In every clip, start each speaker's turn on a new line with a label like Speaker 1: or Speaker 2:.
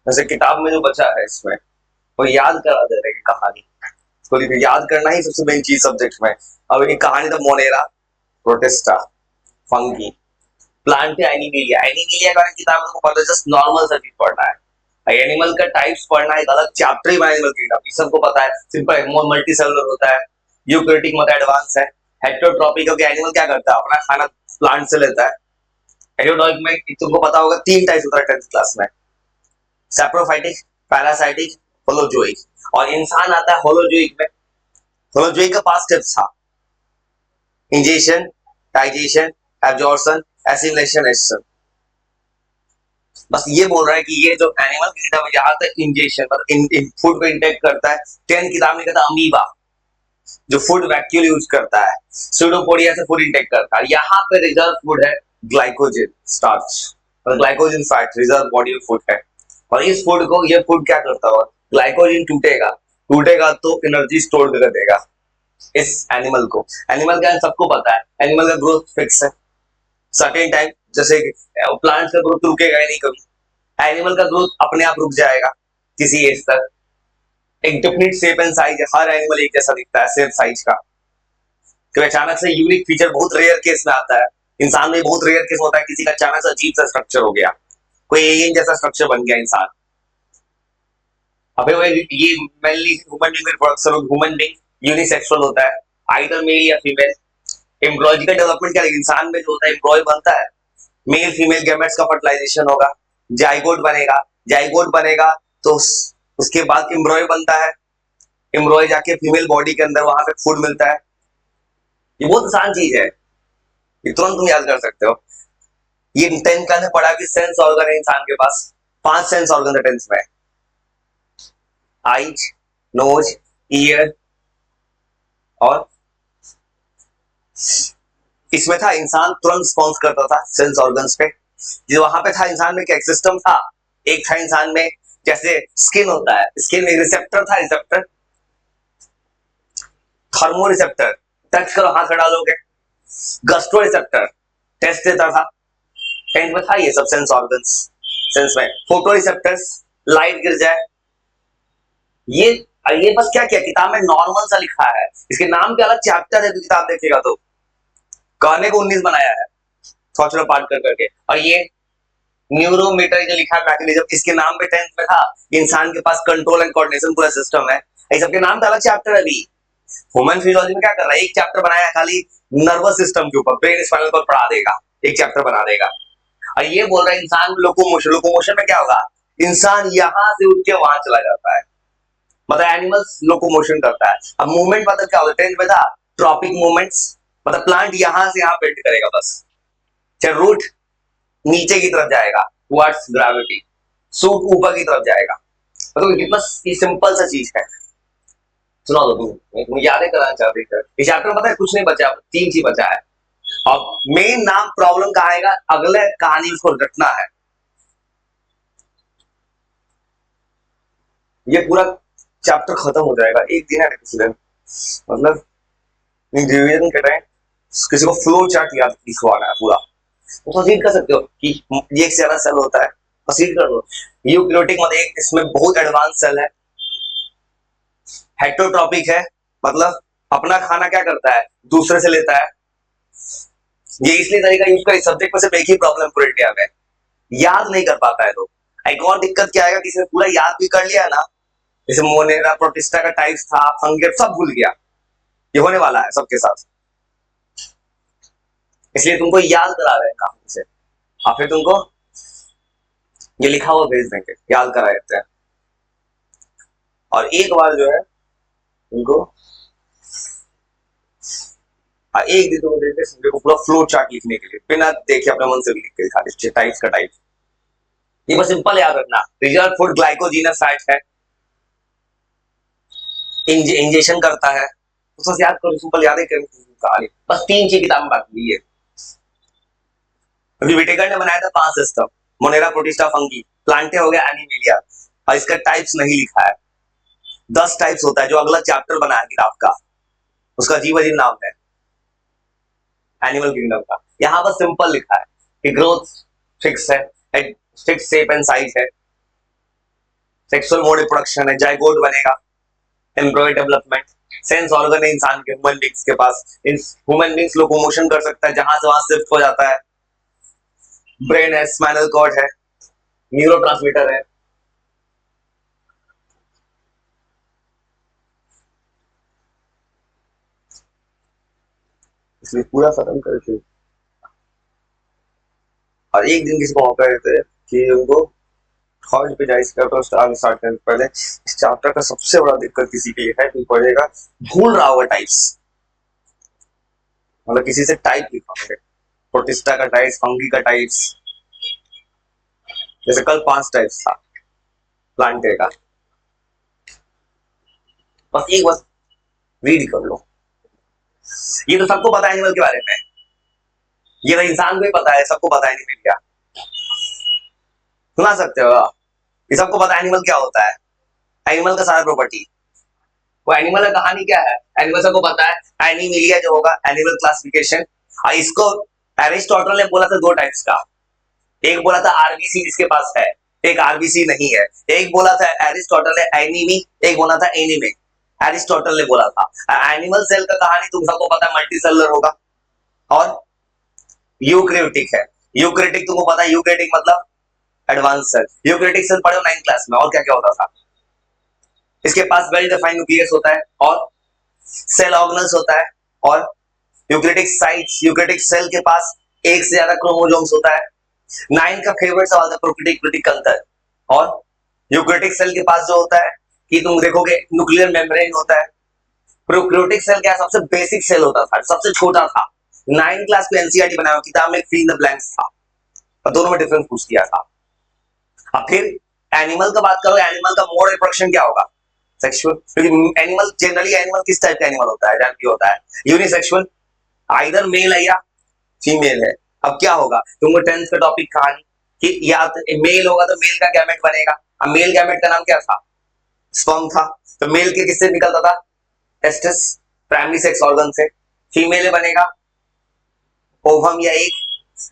Speaker 1: जैसे किताब में जो बचा है इसमें वो याद करा दे रहे कहानी तो याद करना ही सबसे मेन चीज सब्जेक्ट में। अब एक कहानी था Monera protista fungi plant Animalia Animalia का किताब में तुमको पता है जस्ट नॉर्मल सा चीज पढ़ना है। एनिमल का टाइप्स पढ़ना एक अलग चैप्टर ही एनिमल किंगडम सबको पता है। सिंपल मल्टी सेलुलर होता है, यूकैरियोटिक मतलब एडवांस है। हेटेरोट्रॉपिक क्योंकि एनिमल क्या करता है अपना खाना प्लांट से लेता है। एरियोडॉइक में तुमको पता होगा तीन टाइप्स होता है 10th क्लास में, सैप्रोफाइटिक, पैरासाइटिक, होलोजोइक। और इंसान आता है होलोजोइक में। होलोजोइक का 5 स्टेप्स था, ingestion, digestion, absorption, assimilation, exchange. बस ये बोल रहा है कि ये जो एनिमल किंगडम है यहाँ तक इंजेशन मतलब फूड को इंटेक करता है। 10 किताब में कहता है अमीबा जो फूड वैक्यूल यूज करता है, सूडोपोडिया से फूड इंटेक करता है। यहाँ पे रिजर्व फूड है ग्लाइकोजन स्टार्च और glycogen fat reserve body food है। और इस फूड को ये फूड क्या करता होगा, ग्लाइकोजन टूटेगा टूटेगा तो एनर्जी स्टोर कर देगा इस एनिमल को। एनिमल का सबको पता है एनिमल का ग्रोथ फिक्स है सर्टेन टाइम, जैसे प्लांट्स का ग्रोथ रुकेगा ही नहीं कभी। एनिमल का ग्रोथ अपने आप रुक जाएगा किसी एज तक। एक डिफिनिट शेप एंड साइज है, हर एनिमल एक जैसा दिखता है शेप साइज का। क्योंकि अचानक से यूनिक फीचर बहुत रेयर केस में आता है। इंसान में बहुत रेयर केस होता है किसी का अचानक से अजीब सा स्ट्रक्चर हो गया, कोई एलियन जैसा स्ट्रक्चर बन गया इंसान। अबे वो ये mainly human being reproduction of human being unisexual होता है, आइदर मेल या फीमेल। एम्ब्रॉयलॉजिकल डेवलपमेंट क्या है, इंसान में जो होता है एम्ब्रॉय बनता है, मेल फीमेल गैमेट्स का फर्टिलाइजेशन होगा, जाइगोट बनेगा। जाइगोट बनेगा तो उसके बाद एम्ब्रॉय बनता है, एम्ब्रॉय जाके फीमेल बॉडी के अंदर वहां पे फूड मिलता है। ये बहुत आसान चीज है, ये तुरंत तुम याद कर सकते हो। ये 10th क्लास में पढ़ा कि सेंस ऑर्गन है इंसान के पास, 5 सेंस ऑर्गन है 10th में, आईज, नोज, ईयर और इसमें था इंसान तुरंत रिस्पॉन्स करता था सेंस ऑर्गन्स पे। जो वहां पे था इंसान में क्या एक सिस्टम था, एक था इंसान में जैसे स्किन होता है, स्किन में रिसेप्टर था, रिसेप्टर थर्मो रिसेप्टर टच करो हाथ हटा दोगे, गस्ट्रो रिसेप्टर टेस्ट देता था। 10th में था ये सब सेंस ऑर्गन्स। सेंस में फोटो रिसेप्टर्स लाइट गिर जाए, ये बस क्या किया किताब में नॉर्मल सा लिखा है, इसके नाम के अलग चैप्टर है तो किताब देखेगा तो कहने को 19 बनाया है छोटा छोटा पार्ट कर करके। और ये न्यूरोमीटर जो लिखा है मैकेनिज्म, इसके नाम पे 10th में था इंसान के पास कंट्रोल एंड कोऑर्डिनेशन पूरा सिस्टम है। ये सबके नाम का अलग चैप्टर है। अभी ह्यूमन फिजियोलॉजी में क्या कर रहा है, एक चैप्टर बनाया खाली नर्वस सिस्टम के ऊपर, ब्रेन स्पाइनल कॉर्ड पढ़ा देगा, एक चैप्टर बना देगा। और ये बोल रहा है इंसान में लोकोमोशन, लोकोमोशन में क्या होगा, इंसान यहां से उठ के वहां चला जाता है, मतलब एनिमल्स लोकोमोशन करता है। अब मूवमेंट मतलब क्या होता है, 10th में था ट्रॉपिक मूवमेंट्स, मतलब प्लांट यहां से यहां बेल्ट करेगा बस, चाहे रूट नीचे की तरफ जाएगा टुवर्ड्स ग्रेविटी, सूट ऊपर की तरफ जाएगा। मतलब कितना सिंपल सा चीज है। सुना दो तुम यादें कराना चाहते थे इस चैप्टर में, पता है कुछ नहीं बचा, 3 चीज बचा है। अब मेन नाम प्रॉब्लम का आएगा अगले कहानी उसको रटना है। ये पूरा चैप्टर खत्म हो जाएगा एक दिन है किसी दिन, मतलब रिवीजन के टाइम किसी को फ्लो चार्ट याद लिखवाना है पूरा, तो रीड कर सकते हो कि ये एक ज्यादा सेल होता है, बस रीड कर लो। यूकैरियोटिक मतलब एक इसमें बहुत एडवांस सेल है। हेटेरोट्रॉपिक है मतलब अपना खाना क्या करता है दूसरे से लेता है। ये इसलिए तरीका यूज कर, सब्जेक्ट में सिर्फ एक ही प्रॉब्लम पूरे इंडिया में, याद नहीं कर पाता है लोग। एक और दिक्कत क्या आएगा, किसी ने पूरा याद भी कर लिया ना, जैसे मोनेरा प्रोटिस्टा का टाइप्स था, फंगस सब भूल गया। ये होने वाला है सबके साथ, इसलिए तुमको याद करा रहे हैं कहानी से, और फिर तुमको ये लिखा हुआ भेज देंगे, याद करा देते हैं। और एक बार जो है तुमको एक दिन तुमको देते हैं को पूरा फ्लो चार्ट लिखने के लिए, बिना देखे अपने मन से भी लिख के दिखा दे टाइप्स का टाइप। ये बस सिंपल याद रखना, रिजर्व फूड ग्लाइकोजीनस फैट है, इंजेक्शन करता है, तो बस याद करो, सिंपल याद है कहानी। बस 3 चीज किताब में बाकी है। अभी विटेकर ने बनाया था 5 system, Monera protista fungi, Plantae हो गया एनिमिलिया, और इसका टाइप्स नहीं लिखा है। 10 टाइप्स होता है जो अगला चैप्टर बना है किताब का, उसका अजीब अजीब नाम है एनिमल किंगडम का। यहाँ बस सिंपल लिखा है कि ग्रोथ फिक्स है, फिक्स शेप एंड साइज है, सेक्सुअल मोड रिप्रोडक्शन है, जाइगोट बनेगा, एम्ब्रॉय डेवलपमेंट, सेंस ऑर्गन है इंसान के, ह्यूमन बींग्स के पास, ह्यूमन बींग्स लोकोमोशन कर सकता है, जहां से वहां शिफ्ट हो जाता है, ब्रेन है, स्पाइनल कॉर्ड है, न्यूरोट्रांसमीटर है। इसलिए पूरा खत्म करके और एक दिन किसी को मौका देते हैं कि उनको थर्ड पे जाए, स्टार्ट करने से पहले इस चैप्टर का सबसे बड़ा दिक्कत किसी के लिए है कि पढ़ेगा भूल रहा होगा टाइप्स, मतलब किसी से टाइप लिखा होगा, प्रोटिस्टा का टाइप्स, फंगी का टाइप्स, जैसे कल 5 टाइप्स था प्लांटे का, बस एक बार रीड कर लो। ये तो सबको पता है एनिमल के बारे में, ये तो इंसान को ही पता है, सबको पता है एनिमल क्या, सुना सकते हो, ये सबको पता है एनिमल क्या होता है, एनिमल का सारा प्रॉपर्टी, वो एनिमल का कहानी क्या है, एनिमल सबको पता है, एनिमिलिया जो होगा एनिमल क्लासिफिकेशन, और इसको एरिस्टोटल ने बोला था 2 टाइप्स का, एक बोला था आरबीसी जिसके पास है, एक आरबीसी नहीं है, एक बोला था एरिस्टोटल ने एनीमी, एक बोला था एनीमे, एरिस्टोटल ने बोला था। एनिमल सेल का कहानी तुम सबको पता है, मल्टी सेलुलर होगा और यूकैरियोटिक है, यूकैरियोटिक तुमको पता है, यूकैरियोटिक मतलब एडवांस सेल, यूकैरियोटिक सेल पढ़े हो 9th क्लास में, और क्या क्या होता था, इसके पास वेल डिफाइंड न्यूक्लियस होता है और सेल ऑर्गेनल्स होता है, और यूकैरियोटिक साइट्स, यूकैरियोटिक सेल के पास एक से ज्यादा क्रोमोसोम्स होता है। 9 का फेवरेट सवाल था प्रोकैरियोटिक अंतर, और यूकैरियोटिक सेल के पास जो होता है कि तुम देखोगे न्यूक्लियर मेम्ब्रेन होता है, प्रोकैरियोटिक सेल क्या सबसे बेसिक सेल होता था, सबसे छोटा था, 9 क्लास में एनसीईआरटी बनाया किताब में फिल इन द ब्लैंक्स था, और दोनों में डिफरेंस पूछ दिया था। अब फिर एनिमल का बात करो, एनिमल का मोड रिप्रोडक्शन क्या होगा, सेक्सुअल, क्योंकि एनिमल जनरली, एनिमल किस टाइप का एनिमल होता है जानती होता है, यूनिसेक्सुअल, आइदर मेल है या फीमेल है। अब क्या होगा, तुमको 10th का टॉपिक कहानी कि या मेल होगा तो मेल का गैमेट बनेगा, अब मेल गैमेट का नाम क्या था, स्पर्म था, तो मेल के किससे निकलता था, टेस्टिस, प्राइमरी सेक्स ऑर्गन से, फीमेल बनेगा ओवम या एग,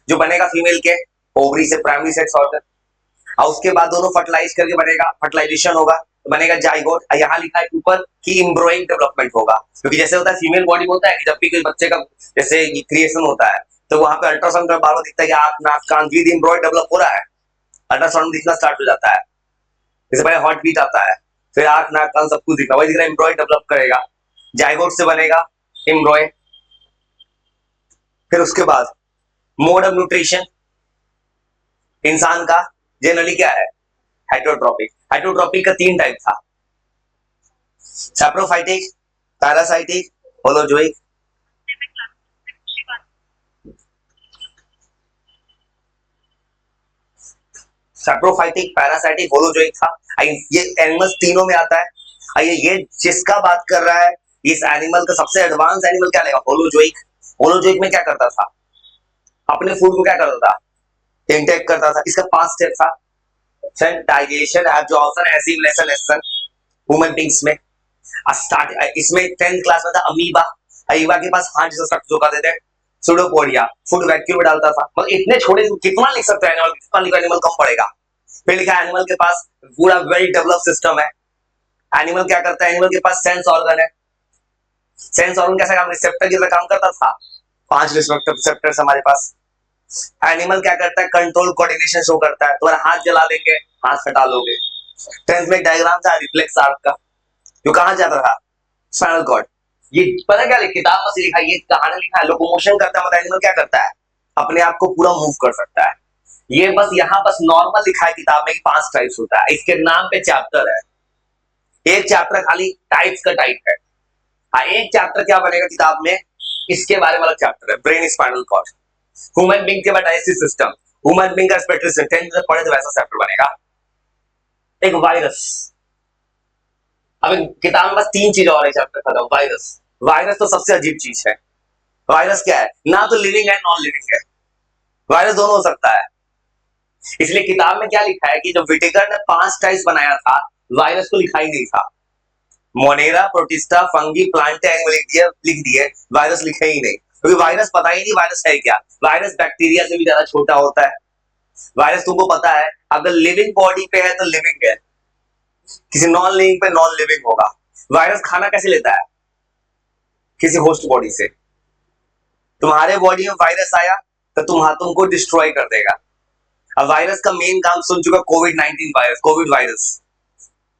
Speaker 1: जो बनेगा फीमेल के ओवरी से, प्राइमरी सेक्स ऑर्गन, और उसके बाद दोनों फर्टिलाइज करके बनेगा, फर्टिलाइजेशन होगा तो बनेगा जाइगोट, यहाँ लिखा है ऊपर कि एम्ब्रॉइंग डेवलपमेंट होगा, क्योंकि जैसे होता है फीमेल बॉडी में होता है कि जब भी कोई बच्चे का जैसे क्रिएशन होता है तो वहां पे अल्ट्रासाउंड में बार बार दिखता है कि आंख नाक कान विद एम्ब्रॉय डेवलप हो रहा है, अल्ट्रासाउंड दिखना स्टार्ट हो जाता है, जैसे पहले हार्ट बीट आता है, फिर आंख नाक कान सब कुछ दिखा, वही दिख रहा है, एम्ब्रॉय डेवलप करेगा, जाइगोट से बनेगा एम्ब्रॉय। फिर उसके बाद मोड ऑफ न्यूट्रिशन इंसान का जनरली क्या है, हेटरोट्रॉपिक, हेटरोट्रॉपिक का 3 टाइप था, saprophytic, parasitic, holozoic. Saprophytic, parasitic, holozoic था, ये एनिमल्स तीनों में आता है। आइए ये जिसका बात कर रहा है, इस एनिमल का सबसे एडवांस एनिमल क्या लेगा, होलोजोइक। होलोजोइक में क्या करता था, अपने फूड को क्या करता था, इंटेक करता था, इसका 5 स्टेप था, digestion, absorption, assimilation, action, human beings में स्टार्ट, इसमें 10th क्लास में था अमीबा, अमीबा के पास 5 जैसा स्ट्रक्चर होता थे, सुडोपोडिया, फूड वैक्यूम में डालता था, मतलब इतने छोटे कितना लिख सकते हैं एनिमल, कितना लिखा, एनिमल कम पड़ेगा। फिर लिखा एनिमल के पास पूरा वेल डेवलप सिस्टम है, एनिमल क्या करता है, एनिमल के पास सेंस ऑर्गन है, सेंस ऑर्गन कैसा काम, रिसेप्टर की तरह काम करता था, 5 रिसेप्टर्स हमारे पास। एनिमल क्या करता है, कंट्रोल कोऑर्डिनेशन शो करता है, तुम्हारा हाथ जला देंगे, हाथ हटा लोगे। 10th में एक डायग्राम था रिफ्लेक्स आर्क का, जो कहां जाता था, स्पाइनल कॉर्ड, ये पता क्या किताब में लिखा है, ये कहानी लिखा है, लोकोमोशन करता है, मतलब एनिमल क्या करता है, अपने आप को पूरा मूव कर सकता है। ये बस यहाँ बस नॉर्मल लिखा है किताब में 5 टाइप्स होता है, इसके नाम पे चैप्टर है, एक चैप्टर खाली टाइप्स का टाइप है, एक चैप्टर क्या बनेगा किताब में, इसके बारे में अलग चैप्टर है, brain spinal cord, human being के बाद डाइजेस्टिव सिस्टम, ह्यूमन बीइंग का रेस्पिरेटरी सिस्टम, 10th में पढ़े तो वैसा चैप्टर बनेगा। एक वायरस, अब किताब में बस 3 चीज और है चैप्टर खत्म, वायरस, वायरस तो सबसे अजीब चीज है, वायरस क्या है, ना तो लिविंग है नॉन लिविंग है, वायरस दोनों हो सकता है। इसलिए किताब में क्या लिखा है कि जब विटेकर ने 5 टाइप्स बनाया था, वायरस को लिखा ही नहीं था, Monera, protista, fungi, plant animal लिख दिए, वायरस लिखे ही नहीं, क्योंकि वायरस पता ही नहीं वायरस है क्या, वायरस बैक्टीरिया से भी ज्यादा छोटा होता है। वायरस तुमको पता है अगर लिविंग बॉडी पे है तो लिविंग है, किसी नॉन लिविंग पे नॉन लिविंग होगा। वायरस खाना कैसे लेता है? किसी होस्ट बॉडी से। तुम्हारे बॉडी में वायरस आया तो तुमको डिस्ट्रॉय कर देगा। अब वायरस का मेन काम सुन चुका, कोविड-19 वायरस, कोविड वायरस,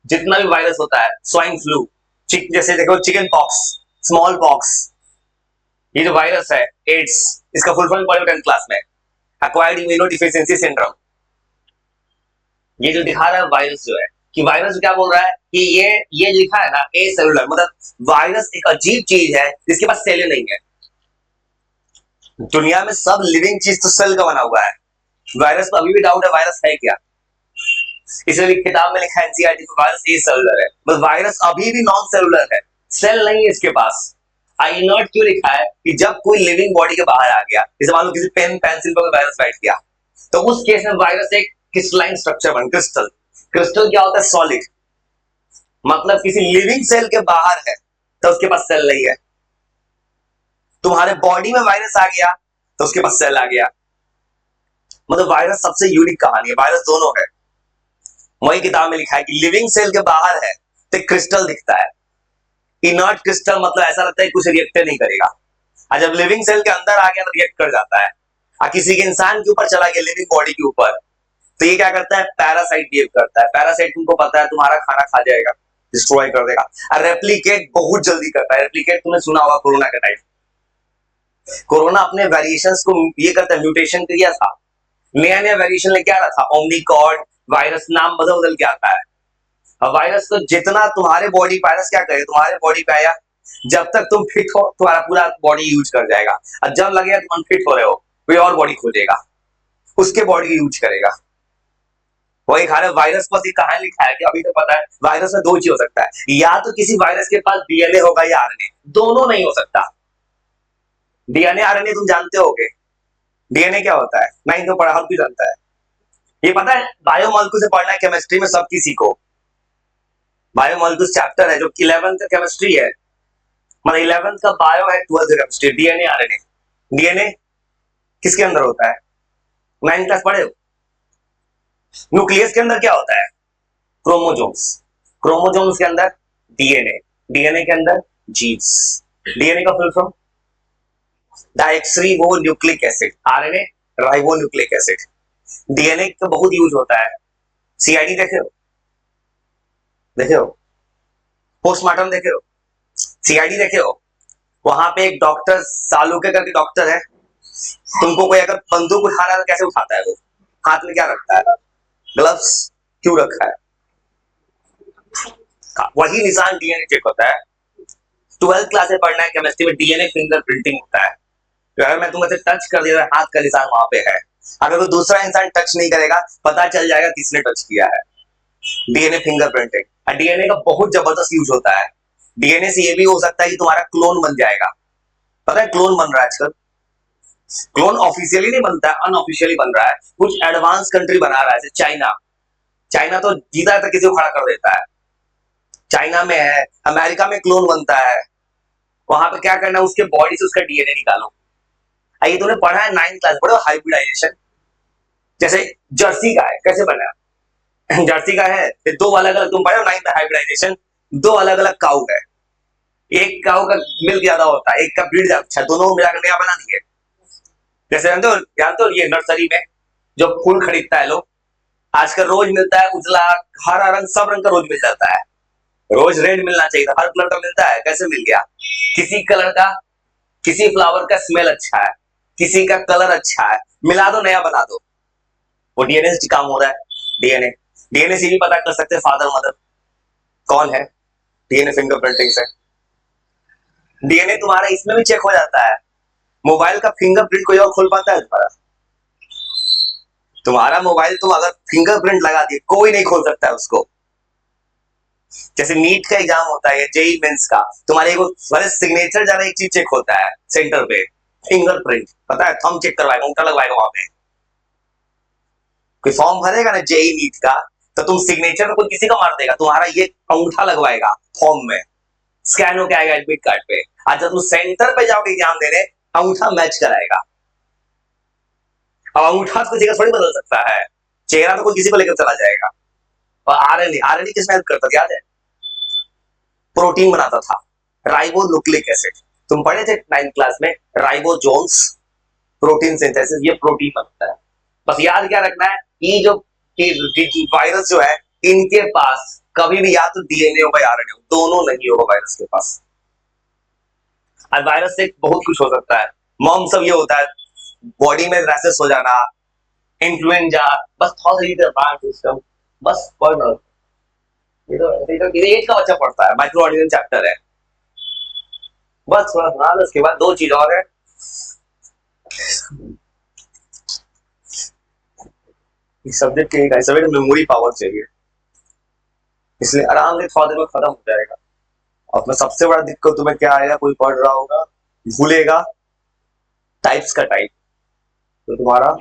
Speaker 1: जितना भी वायरस होता है, स्वाइन फ्लू, जैसे देखो चिकन पॉक्स, स्मॉल पॉक्स, ये जो वायरस है, एड्स, इसका फुल फॉर्म पढ़ो 10th क्लास में, एक्वायर्ड इम्यूनो डिफिशिएंसी सिंड्रोम। ये जो दिखा रहा है वायरस जो है, कि वायरस क्या बोल रहा है कि ये लिखा है ना, ए सेलुलर, मतलब वायरस एक अजीब चीज है जिसके पास सेल नहीं है। दुनिया में सब लिविंग चीज तो सेल का बना हुआ है, वायरस को अभी भी डाउट है वायरस है क्या। इसलिए किताब में लिखा है एनसीईआरटी में वायरस ए सेलुलर है, बस वायरस अभी भी नॉन सेलुलर है, सेल नहीं है इसके पास। आई नॉट क्यों लिखा है कि जब कोई लिविंग बॉडी के बाहर आ गया, जैसे मान लो किसी पेन पेंसिल पर वायरस बैठ गया, तो उस केस में वायरस एक क्रिस्टलाइन स्ट्रक्चर बन, क्रिस्टल, क्रिस्टल क्या होता है? सॉलिड, मतलब किसी लिविंग सेल के बाहर है तो उसके पास सेल नहीं है। तुम्हारे बॉडी में वायरस आ गया तो उसके पास सेल आ गया। मतलब वायरस सबसे यूनिक कहानी है, वायरस दोनों है। वही किताब में लिखा है कि लिविंग सेल के बाहर है तो क्रिस्टल दिखता है, इनर्ट क्रिस्टल, मतलब ऐसा लगता है कुछ रिएक्ट नहीं करेगा। और जब लिविंग सेल के अंदर आ गया तो रिएक्ट कर जाता है। और किसी के इंसान के ऊपर चला गया, लिविंग बॉडी के ऊपर, तो ये क्या करता है? पैरासाइट बिहेव करता है। पैरासाइट तुमको पता है तुम्हारा खाना खा जाएगा, डिस्ट्रॉय कर देगा, और रेप्लिकेट बहुत जल्दी करता है। रेप्लिकेट तुमने सुना होगा कोरोना के टाइम, कोरोना अपने वेरिएशंस को ये करता है, म्यूटेशन किया था, नया नया वेरिएशन लेके आ रहा था, ओमनिकॉड वायरस, नाम बदल बदल के आता है। अब वायरस तो जितना तुम्हारे बॉडी, वायरस क्या करे, तुम्हारे बॉडी पे आया, जब तक तुम फिट हो तुम्हारा पूरा बॉडी यूज कर जाएगा, और जब लगेगा तुम अनफिट हो रहे हो, कोई और बॉडी खोजेगा, उसके बॉडी यूज करेगा। वही खा रहे वायरस पर कहां लिखा है कि अभी तो पता है वायरस में दो चीज हो सकता है, या तो किसी वायरस के पास डीएनए होगा या आरएनए, दोनों नहीं हो सकता। डीएनए आरएनए तुम जानते होगे, डीएनए क्या होता है, 9th में पढ़ा, हर कोई जानता है। ये पता है बायोमॉलिक्यूल से पढ़ना है केमिस्ट्री में, सब किसी को बायोमॉलिक्यूल चैप्टर है जो 11th का केमिस्ट्री है, मतलब 11th का बायो है, 12th का केमिस्ट्री, डीएनए आरएनए। डीएनए किसके अंदर होता है? 9th क्लास पढ़े हो? न्यूक्लियस के अंदर क्या होता है? क्रोमोजोम्स, क्रोमोजोम्स के अंदर डीएनए, डीएनए के अंदर जीन्स। डीएनए का full form deoxyribo nucleic acid, RNA ribo nucleic acid. DNA का बहुत यूज होता है। सीआईडी देखे हो? देखे हो? पोस्टमार्टम देखे हो? सीआईडी देखे हो? वहां पे एक डॉक्टर सालुके करके डॉक्टर है, तुमको कोई अगर बंदूक उठा रहा है तो कैसे उठाता है वो? हाथ में क्या रखता है? ग्लव्स क्यों रखा है? वही निशान डीएनए चेक होता है। 12th क्लास में पढ़ना है केमिस्ट्री में, डीएनए फिंगर प्रिंटिंग होता है। तो अगर मैं तुम्हें टच कर दिया, हाथ का निशान वहां पे है, अगर कोई दूसरा इंसान टच नहीं करेगा पता चल जाएगा किसने टच किया है। DNA finger printing. डीएनए का बहुत जबरदस्त यूज होता है। डीएनए से ये भी हो सकता है कि तुम्हारा क्लोन बन जाएगा। पता है क्लोन बन रहा है आजकल, क्लोन ऑफिशियली नहीं बनता है, अनऑफिशियली बन रहा है। कुछ एडवांस कंट्री बना रहा है, जैसे चाइना। चाइना तो जीता है तो किसी को खड़ा कर देता है, चाइना में है, अमेरिका में क्लोन बनता है। वहां पे क्या करना है, उसके बॉडी से उसका डीएनए निकालो। ये तुमने पढ़ा है 9th क्लास, पढ़ो हाइब्रिडाइजेशन। जैसे जर्सी का है, कैसे बना? जर्सी का है, दो अलग अलग, तुम पढ़े हो 9th में हाइब्रिडाइजेशन, दो अलग अलग काऊ है, एक काऊ का मिल्क ज्यादा होता है, एक का ब्रीड अच्छा, दोनों को मिलाकर नया बना दिए। जैसे जानते हो ये नर्सरी में जो फूल खरीदता है लोग, आजकल रोज मिलता है उजला, हरा रंग, सब रंग का रोज मिल जाता है। रोज रेड मिलना चाहिए था, हर कलर का मिलता है, कैसे मिल गया? किसी कलर का, किसी फ्लावर का स्मेल अच्छा है, किसी का कलर अच्छा है, मिला दो नया बना दो। वो डीएनए से काम हो रहा है। डीएनए डीएनए से भी पता कर सकते हैं फादर मदर कौन है, डीएनए फिंगरप्रिंटिंग से। डीएनए तुम्हारा इसमें भी चेक हो जाता है, मोबाइल का फिंगरप्रिंट कोई और खोल पाता है तुम्हारा? तुम्हारा मोबाइल तुम अगर फिंगरप्रिंट लगा दिए कोई नहीं खोल सकता है उसको। जैसे नीट का एग्जाम होता है, जेई मेंस का, तुम्हारे सिग्नेचर ज्यादा एक चीज चेक होता है सेंटर पे, फिंगरप्रिंट, पता है, थंब चेक करवाएगा, अंगूठा लगवाएगा वहां पे। कोई फॉर्म भरेगा ना जेई नीट का, तो तुम सिग्नेचर में कोई किसी का मार देगा, तुम्हारा ये अंगूठा लगवाएगा फॉर्म में, स्कैन होके आएगा एडमिट कार्ड पे। आज जब तुम सेंटर पे जाओगे एग्जाम देने, अंगूठा मैच कराएगा। अब अंगूठा तो किसी का थोड़ी बदल सकता है, चेहरा तो कोई किसी को लेकर चला जाएगा। और आरएनए, आरएनए किसमें हेल्प करता था याद है? प्रोटीन बनाता था, राइबो न्यूक्लिक एसिड। तुम पढ़े थे 9th क्लास में, राइबोसोम्स, प्रोटीन सिंथेसिस, ये प्रोटीन बनता है। बस याद क्या रखना है, ये जो वायरस जो है, इनके पास कभी भी या तो डीएनए होगा या आरएनए, दोनों नहीं होगा वायरस के पास। और वायरस से बहुत कुछ हो सकता है, मॉम सब ये होता है, बॉडी में रैशेस हो जाना, इन्फ्लुएंजा, बस थोड़ा सिस्टम, बस पढ़ना। ये तो 8 का बच्चा पढ़ता है, माइक्रो ऑर्गेनिज्म चैप्टर है, बस थोड़ा सुना लो। उसके बाद 2 चीज और है, इस सब्जेक्ट के सब्जेक्ट मेमोरी पावर चाहिए, इसलिए आराम से थोड़ा देर में खत्म हो जाएगा। और मैं सबसे बड़ा दिक्कत तुम्हें क्या आएगा, कोई पढ़ रहा होगा भूलेगा, टाइप्स का टाइप, तो तुम्हारा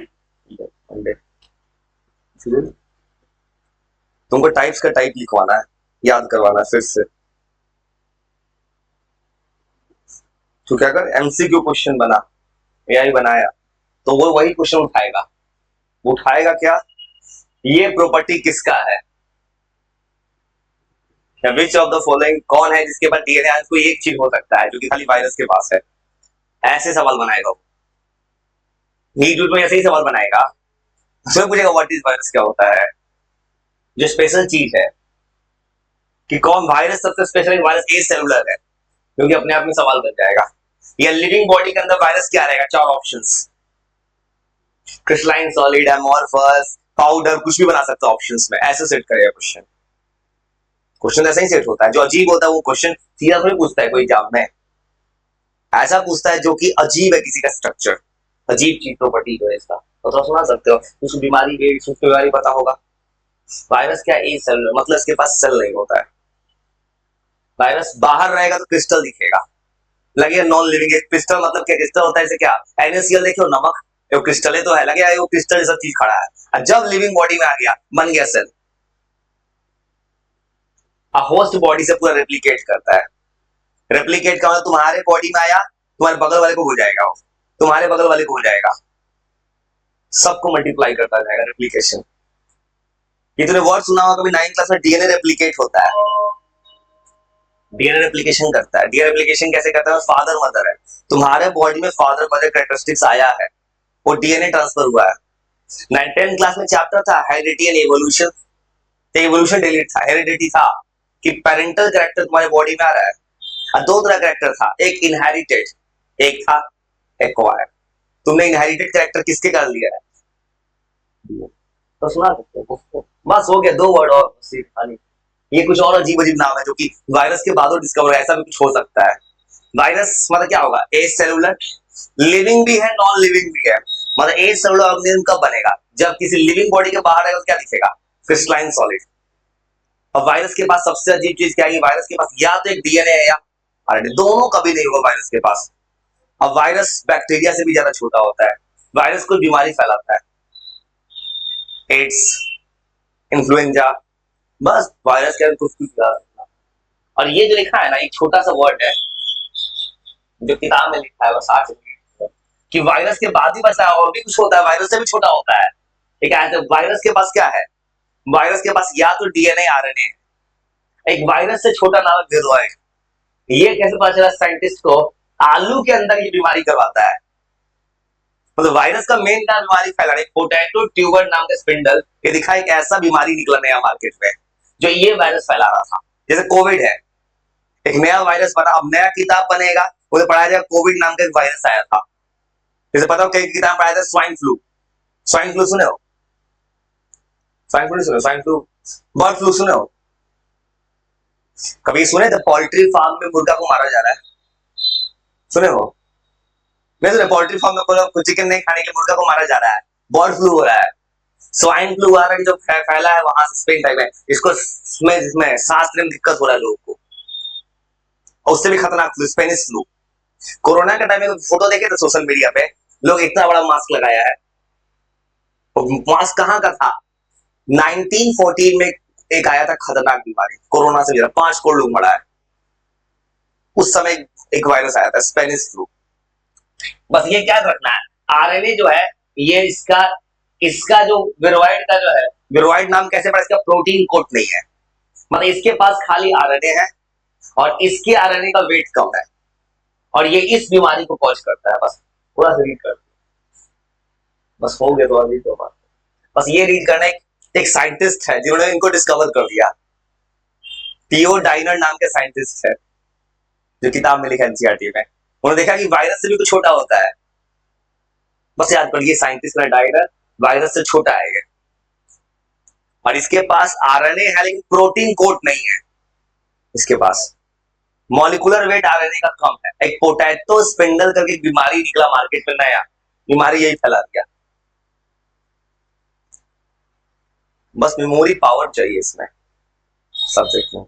Speaker 1: तुमको टाइप्स का टाइप लिखवाना है, याद करवाना है फिर से। क्योंकि अगर एमसीक्यू क्वेश्चन बना, एआई बनाया, तो वो वही क्वेश्चन उठाएगा। वो उठाएगा क्या, ये प्रॉपर्टी किसका है, विच ऑफ द फॉलोइंग, कौन है जिसके पास डीएनए है, कोई एक चीज हो सकता है जो कि खाली वायरस के पास है, ऐसे सवाल बनाएगा वो। नीट में ऐसे ही सवाल बनाएगा, उसमें पूछेगा व्हाट इज वायरस, क्या होता है, जो स्पेशल चीज है कि कौन वायरस, सबसे स्पेशल वायरस ए सेलुलर है, क्योंकि अपने आप में सवाल बन जाएगा। या लिविंग बॉडी के अंदर वायरस क्या रहेगा, 4 options, crystalline, solid, amorphous, powder, कुछ भी बना सकता है ऑप्शंस में, ऐसे सेट करेगा क्वेश्चन। क्वेश्चन ऐसा ही सेट होता है, जो अजीब होता है वो क्वेश्चन सीधा थोड़ी पूछता है कोई एग्जाम में, ऐसा पूछता है जो कि अजीब है, किसी का स्ट्रक्चर, अजीब चीज, प्रॉपर्टी जो है इसका, तो थोड़ा सुना सकते हो, कुछ बीमारी पता होगा। वायरस क्या, ए सेल, मतलब इसके पास सेल नहीं होता है। वायरस बाहर रहेगा तो क्रिस्टल दिखेगा, लगे नॉन लिविंग, क्रिस्टल मतलब क्या, क्रिस्टल होता है जैसे क्या, NaCl देखियो, नमक, वो क्रिस्टल तो है, लगे वो क्रिस्टल जैसा चीज खड़ा है, और जब लिविंग बॉडी में आ गया, बन गया सेल, होस्ट बॉडी से पूरा रेप्लिकेट करता है। रेप्लिकेट का मतलब तुम्हारे बॉडी में आया, तुम्हारे बगल वाले को हो जाएगा, तुम्हारे बगल वाले को हो जाएगा, सबको मल्टीप्लाई करता जाएगा, रेप्लिकेशन। ये तूने वर्ड सुना होगा कभी 9th क्लास में, डीएनए रेप्लिकेट होता है, डीएनए रेप्लिकेशन करता है। डीएनए रेप्लिकेशन कैसे करता है, फादर मदर है, तुम्हारे बॉडी में फादर मदर कैरेक्टरिस्टिक्स आया है, वो डीएनए ट्रांसफर हुआ है। 10th क्लास में चैप्टर था heredity and evolution, evolution delete था, हेरिडिटी था कि पेरेंटल कैरेक्टर तुम्हारे बॉडी में आ रहा है, और 2 तरह कैरेक्टर था, एक इनहेरिटेड, एक था एक्वायर्ड। तुमने इनहेरिटेड कैरेक्टर किसके कर लिया है, तो सुना सकते हो, बस हो गया, 2 वर्ड और खाली। ये कुछ और अजीब अजीब नाम है जो कि वायरस के बाद डिस्कवर, ऐसा भी कुछ हो सकता है। वायरस मतलब क्या होगा, ए सेलुलर, लिविंग भी है नॉन लिविंग भी है, मतलब ए सेलुलर ऑर्गेनिज्म कब बनेगा, जब किसी लिविंग बॉडी के बाहर आएगा तो क्या दिखेगा, क्रिस्टलाइन सॉलिड। अब वायरस के पास सबसे अजीब चीज क्या है, वायरस के पास या तो एक डीएनए है या आरएनए, दोनों कभी नहीं होगा वायरस के पास। अब वायरस बैक्टीरिया से भी ज्यादा छोटा होता है, वायरस कोई बीमारी फैलाता है, एड्स, इन्फ्लुएंजा, बस वायरस के कुछ कुछ याद रखना। और ये जो लिखा है ना, एक छोटा सा वर्ड है जो किताब में लिखा है, बस 8 कि वायरस के बाद ही बचा और भी कुछ होता है, वायरस से भी छोटा होता है। ठीक है, तो वायरस के पास क्या है, वायरस के पास या तो डीएनए आरएनए, एक वायरस से छोटा नाम है विरोइड। ये कैसे पता चला साइंटिस्ट को, आलू के अंदर ये बीमारी करवाता है, मतलब वायरस का मेन काम बीमारी फैलाने, पोटैटो ट्यूबर नाम का स्पिंडल, ये दिखा एक ऐसा बीमारी निकला नया मार्केट में जो ये वायरस फैला रहा था। जैसे कोविड है, एक नया वायरस बना, अब नया किताब बनेगा, उसे पढ़ाया जाएगा कोविड नाम का एक वायरस आया था। जैसे पता हो कई किताब पढ़ाया था स्वाइन फ्लू, स्वाइन फ्लू सुने हो, स्वाइन फ्लू सुने, स्वाइन फ्लू, बर्ड फ्लू सुने हो, कभी सुने थे पोल्ट्री फार्म में मुर्गा को मारा जा रहा है, सुने हो, नहीं सुने, पोल्ट्री फार्म में चिकन नहीं खाने के मुर्गा को मारा जा रहा है, बर्ड फ्लू हो रहा है, स्वाइन फ्लू आ रहा है जो फैला है वहां से स्पेन टाइप में, इसको इसमें सांस लेने में दिक्कत हो रहा है लोगों को, और उससे भी खतरनाक फ्लू स्पेनिश फ्लू। कोरोना के टाइम में फोटो देखे थे सोशल मीडिया पे, लोग इतना बड़ा मास्क लगाया है, मास्क कहाँ का था, 1914 में एक आया था खतरनाक बीमारी, कोरोना से 5 करोड़ लोग मरा है, उस समय एक वायरस आया था स्पेनिश फ्लू। बस ये क्या रखना है, आरएनए जो है ये इसका जो विरोइड का जो है, विरोइड नाम कैसे पड़ा, इसका प्रोटीन कोट नहीं है, मतलब इसके पास खाली आरएनए है और इसके आरएनए का वेट कम है और ये इस बीमारी को कॉज करता है। बस पूरा से रीड कर, बस हो गया तो अभी तो बात, बस ये रीड करना। एक साइंटिस्ट है जिन्होंने इनको डिस्कवर कर दिया, टीओ डाइनर नाम के साइंटिस्ट है, जो किताब में लिखा एनसीईआरटी में। उन्होंने देखा कि वायरस से भी कुछ छोटा होता है। बस याद करिए, साइंटिस्ट का डाइनर वायरस से छोटा है ये, और इसके पास आरएनए है लेकिन प्रोटीन कोट नहीं है। इसके पास मॉलिक्यूलर वेट आरएनए का कम है। एक पोटैटो स्पिंडल करके बीमारी निकला मार्केट में, नया बीमारी यही फैला दिया। बस मेमोरी पावर चाहिए इसमें सब्जेक्ट में।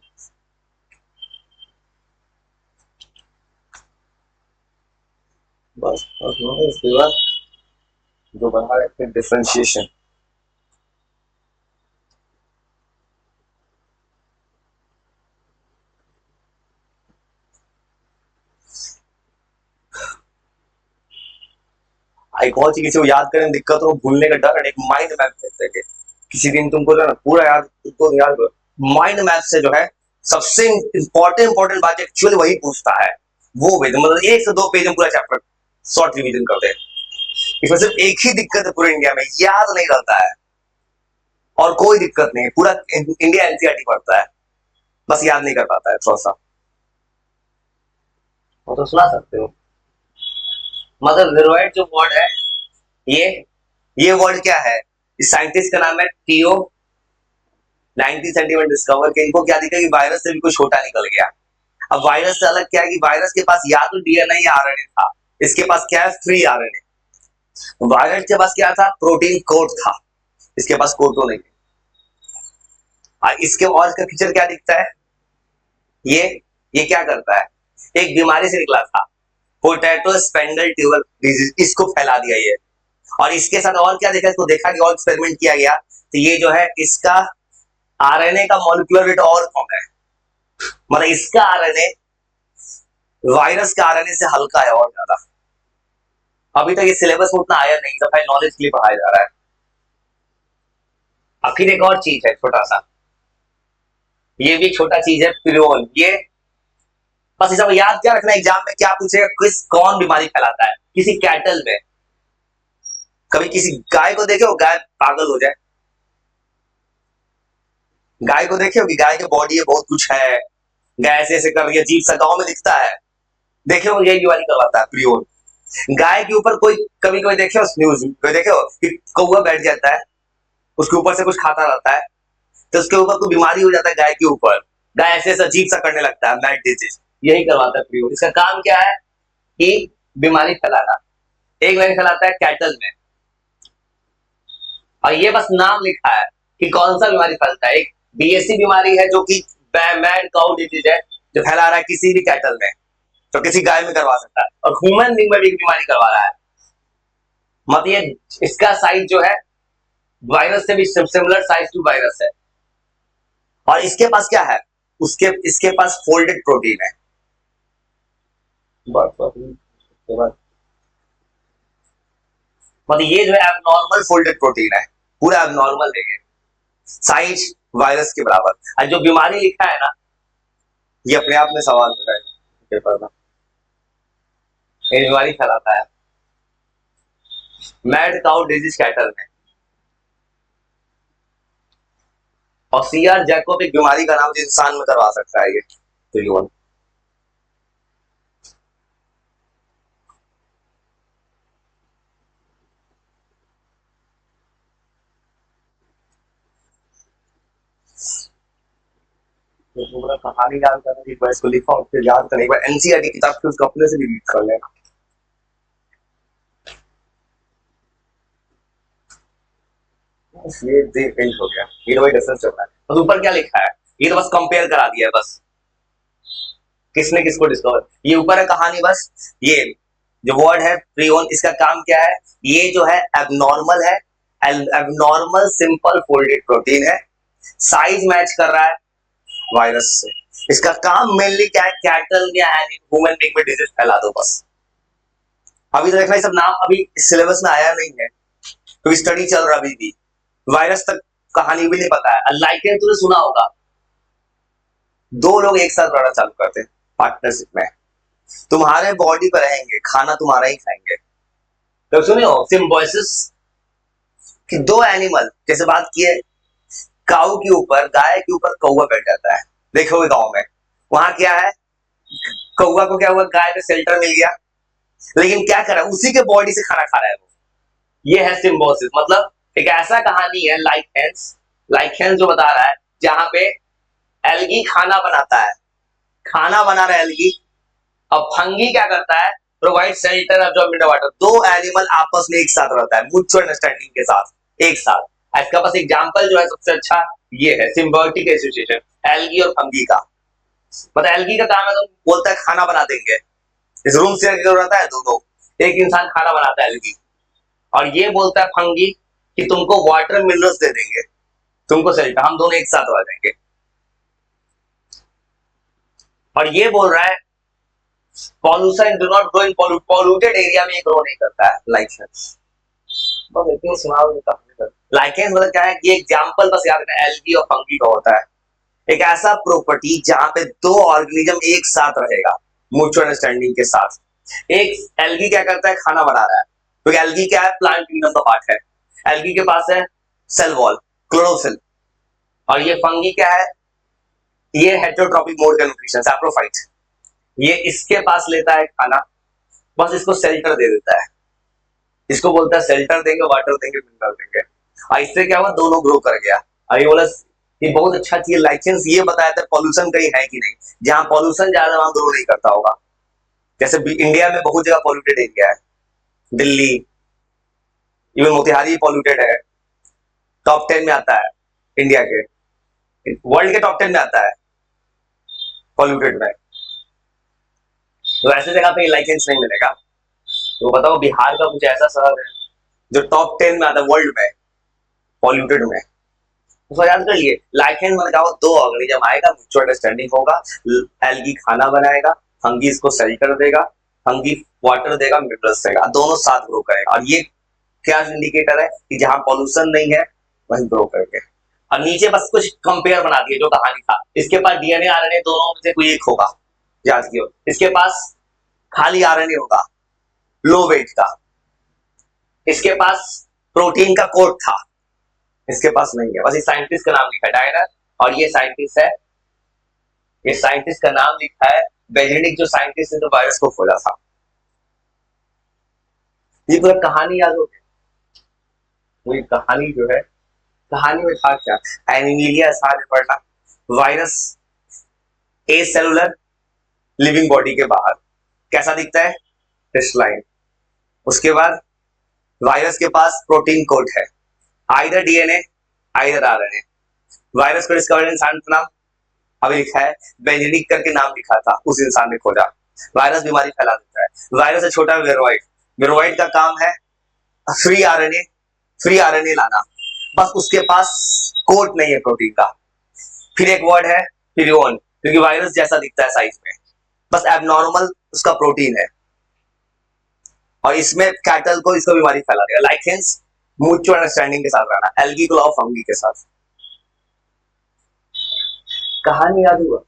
Speaker 1: बस इसके बाद जो बना रहे डिफरेंशिएशन, एक और चीज को याद करें, दिक्कत हो भूलने का डर, एक माइंड मैप कहते हैं। किसी दिन तुमको ना पूरा याद, तुमको याद करो माइंड मैप से जो है सबसे इंपॉर्टेंट बात एक्चुअली वही पूछता है। वो भेज, मतलब 1 से 2 पेज में पूरा चैप्टर शॉर्ट रिवीजन करते हैं। इसमें सिर्फ एक ही दिक्कत है पूरे इंडिया में, याद नहीं रहता है, और कोई दिक्कत नहीं है। पूरा इंडिया एनसीईआरटी पढ़ता है, बस याद नहीं कर पाता है थोड़ा सा। वो तो सुना सकते हो। मतलब विरोइड जो वर्ड है, ये वर्ड क्या है? इस साइंटिस्ट का नाम है टीओ, 90 सेंटीमीटर डिस्कवर के। इनको क्या दिखा कि वायरस से भी कुछ छोटा निकल गया। अब वायरस से अलग क्या है कि वायरस के पास या तो डीएनए या आरएनए था, इसके पास क्या है? Free RNA. वायरस के पास क्या था? प्रोटीन कोड था, इसके पास कोड तो नहीं। इसके और इसका फीचर क्या दिखता है? ये क्या करता है? एक बीमारी से निकला था, पोटैटो स्पिंडल ट्यूबर डिजीज, इसको फैला दिया ये। और इसके साथ और क्या देखा? इसको देखा कि और एक्सपेरिमेंट किया गया, तो ये जो है इसका आरएनए का मॉलिक्यूलर वेट और कम है। मतलब इसका आरएनए वायरस का आरएनए से हल्का है और ज्यादा। अभी तक ये सिलेबस में उतना आया नहीं, सब नॉलेज के लिए पढ़ाया जा रहा है। अब फिर एक और चीज है छोटा सा, ये भी छोटा चीज है, प्रियोन। ये बस सब याद क्या रखना, एग्जाम में क्या पूछेगा, कौन बीमारी फैलाता है किसी कैटल में। कभी किसी गाय को देखे हो, गाय पागल हो जाए? गाय को देखे हो कि गाय के बॉडी है, बहुत कुछ है, गाय ऐसे ऐसे कर रही है, अजीब सा गांव में दिखता है, देखे हो? यही बीमारी करवाता है प्रियोन। गाय के ऊपर कोई कभी कोई देखे हो न्यूज, कोई देखे हो कि कौवा बैठ जाता है, उसके ऊपर से कुछ खाता रहता है, तो उसके ऊपर कोई बीमारी हो जाता है गाय के ऊपर, गाय ऐसे ऐसे अजीब सा करने लगता है, मैट डिजीज। यही करवाता है प्रियोन। इसका काम क्या है कि बीमारी फैलाना। एक लाइन फैलाता है कैटल में, और ये बस नाम लिखा है कि कौन सा बीमारी फैलता है। एक बीएससी बीमारी है जो कि मैड काउ डिजीज है, जो फैला रहा है किसी भी कैटल में, तो किसी गाय में करवा सकता है, और ह्यूमन बींग में भी बीमारी करवा रहा है। मतलब ये इसका साइज जो है वायरस से भी सिमिलर साइज टू वायरस है। और इसके पास क्या है? इसके पास फोल्डेड प्रोटीन है। मतलब ये जो है एबनॉर्मल फोल्डेड प्रोटीन है, पूरा एबनॉर्मल है, साइज वायरस के बराबर। और जो बीमारी लिखा है ना, ये अपने आप में सवाल हो जाएगा पेपर में। ये बीमारी फैलाता है मैड काउ डिजीज कैटल में। और सीआर जैकोब एक बीमारी का नाम जो इंसान में करवा सकता है ये प्रियोन। पूरा कहानी याद करने की इसको लिखा, फिर याद करने के बाद एनसीईआरटी किताब फिर उसको अपने से भी रीड कर लेना। ये फिनिश हो गया, ये तो डिफरेंस चल रहा है। बस ऊपर क्या लिखा है, ये तो बस कंपेयर करा दिया है, बस किसने किसको डिस्कवर। ये ऊपर है कहानी बस। ये जो वर्ड है प्रियोन, इसका काम क्या है? ये जो है एबनॉर्मल है, एबनॉर्मल सिंपल फोल्डेड प्रोटीन है, साइज मैच कर रहा है वायरस से। इसका काम मेनली क्या है? कैटल या ह्यूमन बीइंग में डिजीज फैला दो बस। अभी तो देखना, ये सब नाम अभी सिलेबस में आया नहीं है, क्योंकि स्टडी चल रहा अभी भी, वायरस तक कहानी भी नहीं पता है। लाइकेन तूने सुना होगा, दो लोग एक साथ रहना चालू करते हैं पार्टनरशिप में, तुम्हारे बॉडी पर रहेंगे, खाना तुम्हारा ही खाएंगे। तो सुनियो सिम्बोसिस कि दो एनिमल, जैसे बात किए काऊ के ऊपर, गाय के ऊपर कौवा बैठ जाता है, देखोगे गांव में, वहां क्या है, कौवा को क्या हुआ, गाय पे शेल्टर मिल गया, लेकिन क्या कर रहा है, उसी के बॉडी से खाना खा रहा है वो। ये है सिम्बोसिस, मतलब एक ऐसा कहानी है लाइक हैंस जो बता रहा है, जहां पे एल्गी खाना बनाता है, खाना बना रहा है एल्गी, अब फंगी क्या करता है, प्रोवाइड शेल्टर एब्जॉर्बिंग वाटर। दो एनिमल आपस में एक साथ रहता है म्यूचुअल अंडरस्टैंडिंग के साथ, एक साथ। इसका पास एग्जांपल जो है सबसे अच्छा ये है सिम्बायोटिक एसोसिएशन एल्गी और फंगी का। मतलब एल्गी का काम है तो बोलता है खाना बना देंगे, इस रूम से रहता है दोनों, एक इंसान खाना बनाता है एल्गी, और ये बोलता है फंगी कि तुमको वाटर मिनरल्स दे देंगे, तुमको शेल्टर, हम दोनों एक साथ रह जाएंगे। और ये बोल रहा है pollution do not grow in polluted area में ग्रो नहीं करता है लाइकेंस। लाइकेंस मतलब क्या है, ये एग्जांपल बस याद रखना एल्गी और फंगी का होता है, एक ऐसा प्रॉपर्टी जहां पे दो ऑर्गेनिज्म एक साथ रहेगा म्यूचुअल अंडरस्टैंडिंग के साथ। एक एल्गी क्या करता है, खाना बना रहा है, तो एल्गी क्या है, प्लांट किंगडम का पार्ट है, एल्गी के पास है सेल वॉल, क्लोरोफिल, और ये फंगी क्या है, ये हेटेरोट्रॉपिक मोड का न्यूट्रिशन, सैप्रोफाइट, ये इसके पास लेता है खाना, बस इसको शेल्टर दे देता है, इसको बोलता है शेल्टर देंगे, वाटर देंगे, मिनरल देंगे, और इससे क्या हुआ, दोनों ग्रो कर गया। और ये बोला ये बहुत अच्छा चीज, लाइसेंस ये बताया था पॉल्यूशन कहीं है कि नहीं, जहां पॉल्यूशन ज्यादा वहां ग्रो नहीं करता होगा। जैसे इंडिया में बहुत जगह पॉल्यूटेड एरिया है, दिल्ली, इवन मोतिहारी पॉल्यूटेड है, टॉप 10 में आता है इंडिया के, वर्ल्ड के टॉप 10 में आता है पॉल्यूटेड में। तो ऐसे जगह पे लाइसेंस नहीं मिलेगा। तो बताओ बिहार का कुछ ऐसा शहर है जो टॉप 10 में आता है वर्ल्ड में पॉल्यूटेड में, उसको याद कर लिए। लाइकेन में क्या, दो ऑर्गेनिज्म आएगा, म्यूचुअल अंडरस्टैंडिंग होगा, एल्गी खाना बनाएगा, फंगी इसको शेल्टर देगा, फंगी वाटर देगा, मिनरल्स देगा, दोनों साथ ग्रो करेगा। और ये क्या इंडिकेटर है कि जहां पॉल्यूशन नहीं है वहीं ग्रो करके। और नीचे बस कुछ कंपेयर बना दिए जो कहानी था, इसके पास डीएनए आरएनए दोनों में से कोई एक होगा, याद किया, इसके पास खाली आरएनए होगा लो वेट का, इसके पास प्रोटीन का कोट था, इसके पास नहीं है, बस इस साइंटिस्ट का नाम लिखा है डायना, और ये साइंटिस्ट है, ये साइंटिस्ट का नाम लिखा है बेजेनिक, जो साइंटिस्ट ने तो वायरस को खोजा था। ये पूरा कहानी याद हो गई, वो ये कहानी जो है, कहानी में था क्या, एनीमिलिया सारे पढ़ना, virus A cellular living body के बाहर कैसा दिखता है, क्रिस्टलाइन, उसके बाद वायरस के पास प्रोटीन कोट है, either DNA either RNA. Virus को डिस्कवर इंसान का नाम अभी लिखा है, बेंजेनिक करके नाम लिखा था, उस इंसान ने खोजा। वायरस बीमारी फैला देता है, वायरस से छोटा विरोइड, विरोइड का काम है फ्री आरएनए लाना, बस उसके पास कोट नहीं है प्रोटीन का। फिर एक वर्ड है पिरियन, क्योंकि वायरस जैसा दिखता है साइज में, बस एबनॉर्मल उसका प्रोटीन है, और इसमें कैटल को इसको बीमारी फैला देगा। लाइकेंस म्यूचुअल अंडरस्टैंडिंग के साथ रहना, एल्गी को फंगी के साथ। कहानी याद हुआ?